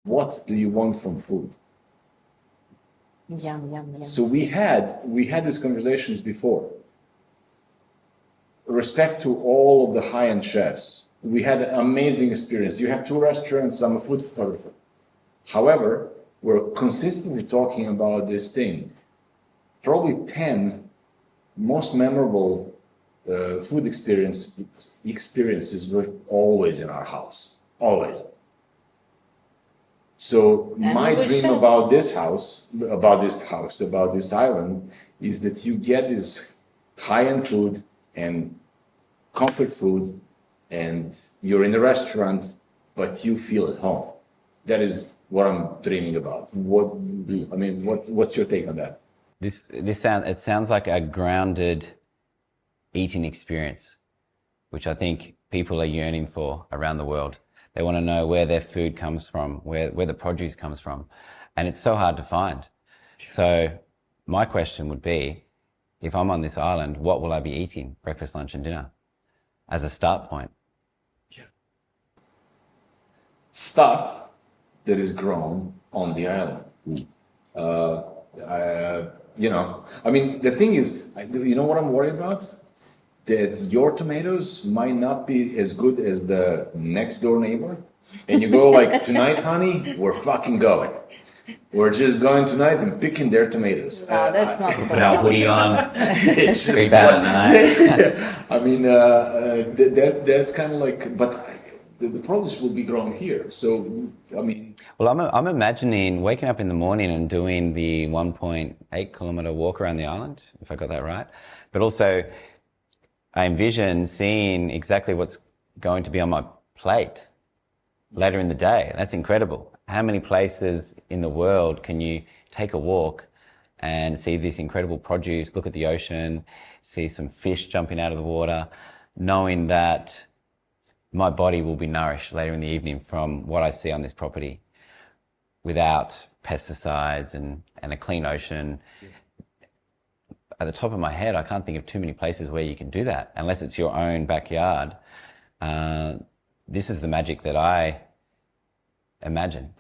what do you want from food? Yum, yum, yum. So we had these conversations before. Respect to all of the high-end chefs. We had an amazing experience. You have 2 restaurants. I'm a food photographer. However, we're consistently talking about this thing. Probably 10 most memorable food experiences were always in our house. Always. So my dream about this island, is that you get this high-end food and comfort food, and you're in a restaurant, but you feel at home. That is what I'm dreaming about. What's your take on that? It sounds like a grounded eating experience, which I think people are yearning for around the world. They want to know where their food comes from, where the produce comes from. And it's so hard to find. So my question would be, if I'm on this island, what will I be eating? Breakfast, lunch, and dinner as a start point. Yeah. Stuff that is grown on the island. The thing is, you know what I'm worried about? That your tomatoes might not be as good as the next door neighbor. And you go like, tonight, honey, we're fucking going. We're just going tonight and picking their tomatoes. No, that's not Put our hoodie on. Straight bad night. That's kind of like, but the produce will be grown here. So, Well, I'm imagining waking up in the morning and doing the 1.8 kilometer walk around the island, if I got that right. But also, I envision seeing exactly what's going to be on my plate later in the day. That's incredible. How many places in the world can you take a walk and see this incredible produce, look at the ocean, see some fish jumping out of the water, knowing that my body will be nourished later in the evening from what I see on this property without pesticides and a clean ocean. At the top of my head, I can't think of too many places where you can do that unless it's your own backyard. This is the magic that I imagine.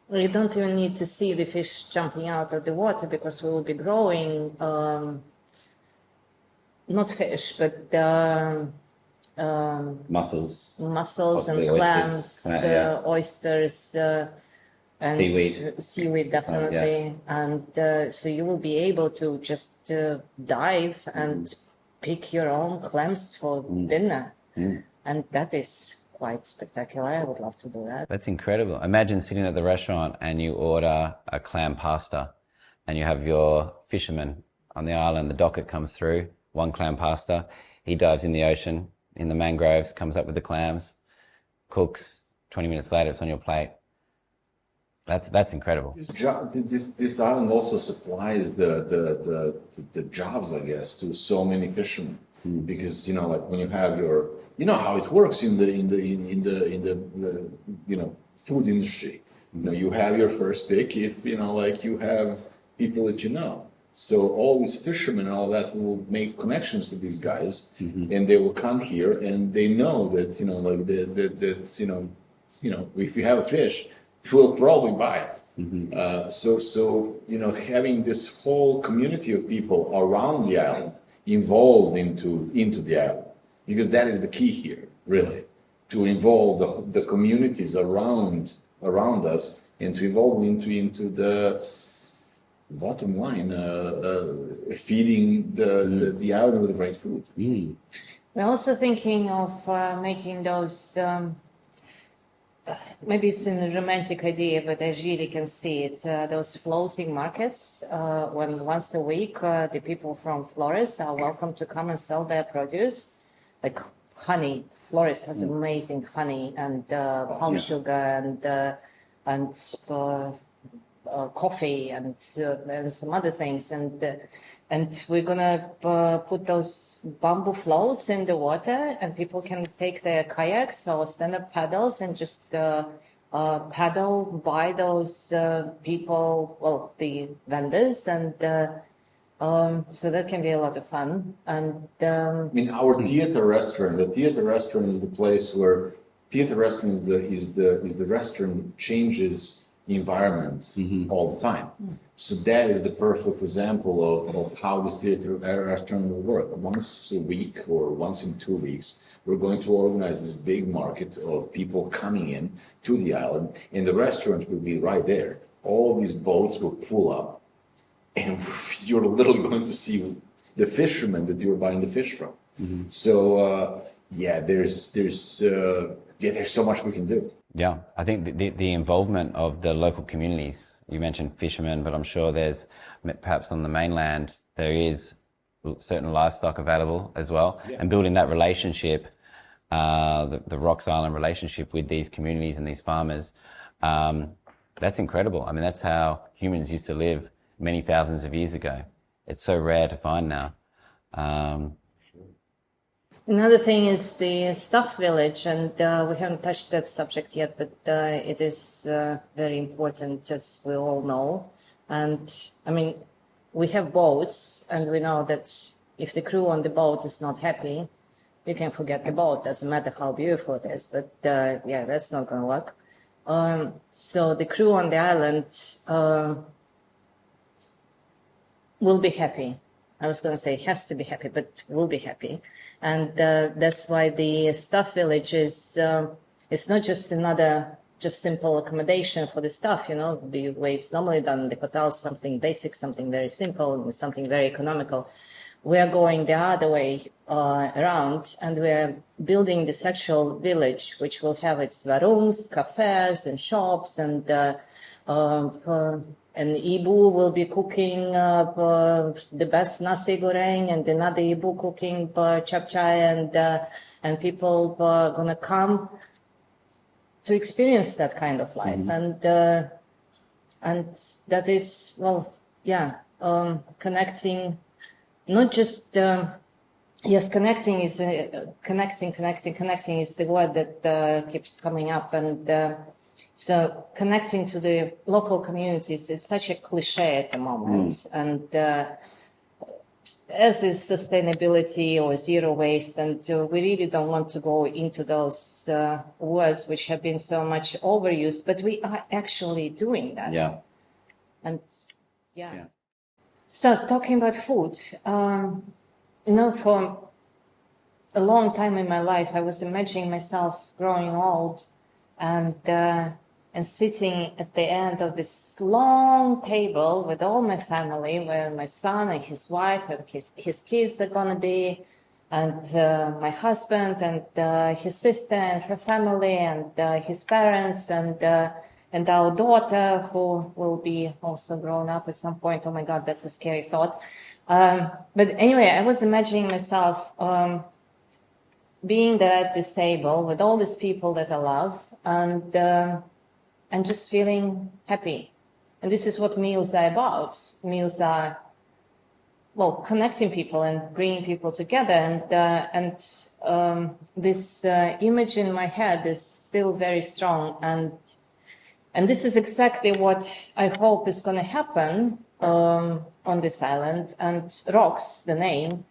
We don't even need to see the fish jumping out of the water because we will be growing not fish, but Mussels and clams, oysters, and seaweed definitely. And so you will be able to just dive and pick your own clams for dinner. And that is quite spectacular. I would love to do that. That's incredible. Imagine sitting at the restaurant and you order a clam pasta and you have your fisherman on the island. The docket comes through, 1 clam pasta. He dives in the ocean, in the mangroves, comes up with the clams, cooks. 20 minutes later, it's on your plate. That's incredible. This island also supplies the jobs, I guess, to so many fishermen. Because like when you have your, how it works in the food industry. You have your first pick if you have people that So all these fishermen and all that will make connections to these guys, and they will come here and they know that if you have a fish, we'll probably buy it. So having this whole community of people around the island involved into the island, because that is the key here, really, to involve the communities around us and to evolve into the bottom line, feeding the island with the right food. We're also thinking of making those. Maybe it's a romantic idea, but I really can see it. Those floating markets, when once a week the people from Flores are welcome to come and sell their produce, like honey. Flores has amazing honey and palm sugar and coffee and some other things, and we're gonna put those bamboo floats in the water, and people can take their kayaks or stand-up paddles and just paddle by those people, the vendors, and so that can be a lot of fun. And our the theater restaurant is the place where theater restaurant is the restaurant that changes the environment all the time. So that is the perfect example of how this theater restaurant will work. Once a week or once in 2 weeks, we're going to organize this big market of people coming in to the island, and the restaurant will be right there. All these boats will pull up, and you're literally going to see the fishermen that you're buying the fish from. So there's so much we can do. Yeah, I think the involvement of the local communities, you mentioned fishermen, but I'm sure there's, perhaps on the mainland, there is certain livestock available as well. Yeah. And building that relationship, the R.O.C.S Island relationship with these communities and these farmers, that's incredible. I mean, that's how humans used to live many thousands of years ago. It's so rare to find now. Another thing is the staff village, and we haven't touched that subject yet, but it is very important, as we all know. And I mean, we have boats, and we know that if the crew on the boat is not happy, you can forget the boat. Doesn't matter how beautiful it is, but that's not going to work. So the crew on the island will be happy. I was going to say has to be happy, but will be happy. And that's why the staff village is it's not just another just simple accommodation for the staff, the way it's normally done in the hotels, something basic, something very simple, something very economical. We are going the other way around, and we are building this actual village, which will have its rooms, cafes, and shops, and Ibu will be cooking the best nasi goreng, and another Ibu cooking chapchai, and people are gonna come to experience that kind of life, and that is connecting, not just connecting is connecting is the word that keeps coming up, and so connecting to the local communities is such a cliche at the moment, and as is sustainability or zero waste, and we really don't want to go into those words which have been so much overused, but we are actually doing that. Yeah. And yeah. So talking about food, for a long time in my life, I was imagining myself growing old and sitting at the end of this long table with all my family, where my son and his wife and his kids are going to be, and my husband and his sister and her family and his parents and our daughter, who will be also grown up at some point. Oh my God, that's a scary thought. But anyway, I was imagining myself being there at this table with all these people that I love, and just feeling happy. And this is what meals are about. Meals are, connecting people and bringing people together. And this image in my head is still very strong. And this is exactly what I hope is going to happen on this island. And R.O.C.S, the name,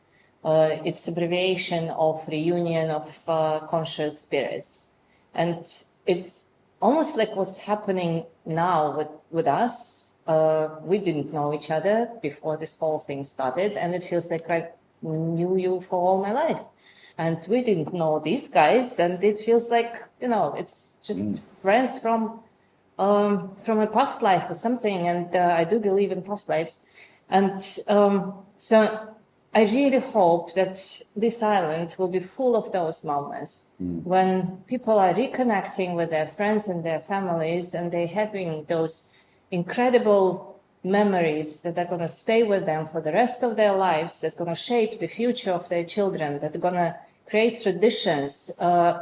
it's abbreviation of Reunion of Conscious Spirits. And it's almost like what's happening now with us. We didn't know each other before this whole thing started, and it feels like I knew you for all my life. And we didn't know these guys, and it feels like, it's just friends from a past life or something. And I do believe in past lives. And so I really hope that this island will be full of those moments when people are reconnecting with their friends and their families, and they're having those incredible memories that are going to stay with them for the rest of their lives, that are going to shape the future of their children, that are going to create traditions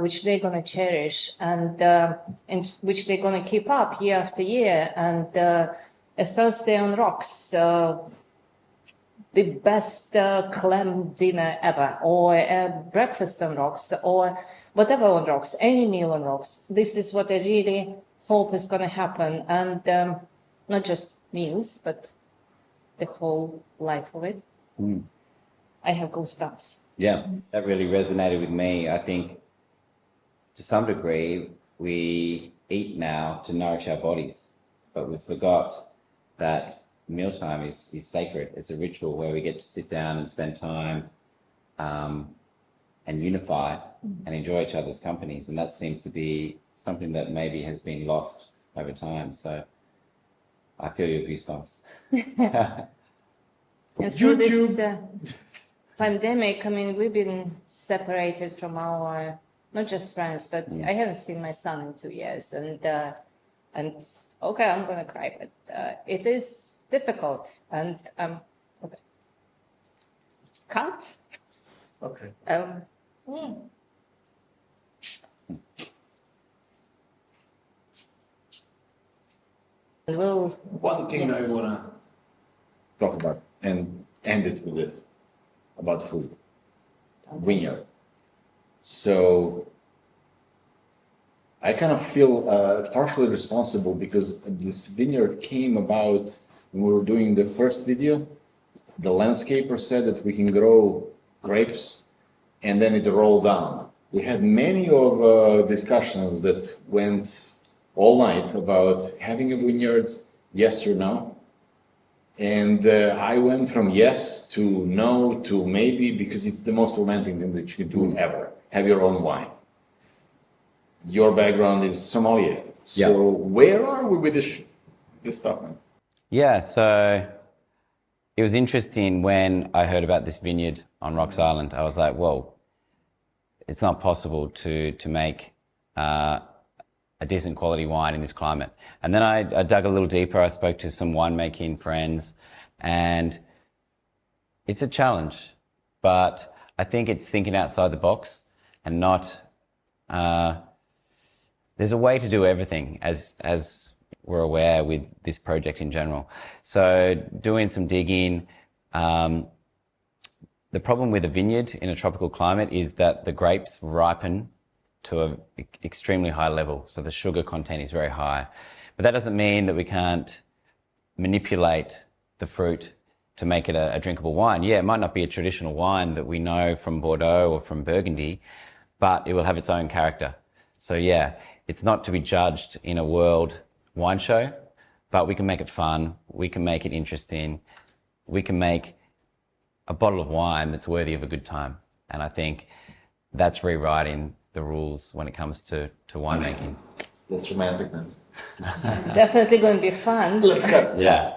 which they're going to cherish and which they're going to keep up year after year. And a Thursday on R.O.C.S, the best clam dinner ever, or a breakfast on R.O.C.S, or whatever on R.O.C.S, any meal on R.O.C.S. This is what I really hope is going to happen. And not just meals, but the whole life of it. I have goosebumps. Yeah, that really resonated with me. I think to some degree, we eat now to nourish our bodies, but we forgot that mealtime is sacred. It's a ritual where we get to sit down and spend time and unify and enjoy each other's companies. And that seems to be something that maybe has been lost over time. So I feel your goosebumps. And through this pandemic, I mean, we've been separated from our, not just friends, but I haven't seen my son in 2 years. And okay, I'm going to cry, but it is difficult. And, okay. Cut? Okay. And we'll, One thing yes. I want to talk about and end it with this about food. Vineyard. So I kind of feel partially responsible because this vineyard came about when we were doing the first video. The landscaper said that we can grow grapes and then it rolled down. We had many of discussions that went all night about having a vineyard, yes or no. And I went from yes to no to maybe, because it's the most romantic thing that you can do ever. Have your own wine. Your background is sommelier. So where are we with this stuff, man? Yeah, so it was interesting when I heard about this vineyard on R.O.C.S Island. I was like, well, it's not possible to make a decent quality wine in this climate. And then I dug a little deeper. I spoke to some winemaking friends, and it's a challenge, but I think it's thinking outside the box and not, there's a way to do everything as we're aware with this project in general. So doing some digging, the problem with a vineyard in a tropical climate is that the grapes ripen to an extremely high level. So the sugar content is very high. But that doesn't mean that we can't manipulate the fruit to make it a drinkable wine. Yeah, it might not be a traditional wine that we know from Bordeaux or from Burgundy, but it will have its own character. So yeah, it's not to be judged in a world wine show, but we can make it fun. We can make it interesting. We can make a bottle of wine that's worthy of a good time. And I think that's rewriting the rules when it comes to winemaking. That's romantic, man. It's definitely going to be fun. Let's go. Yeah.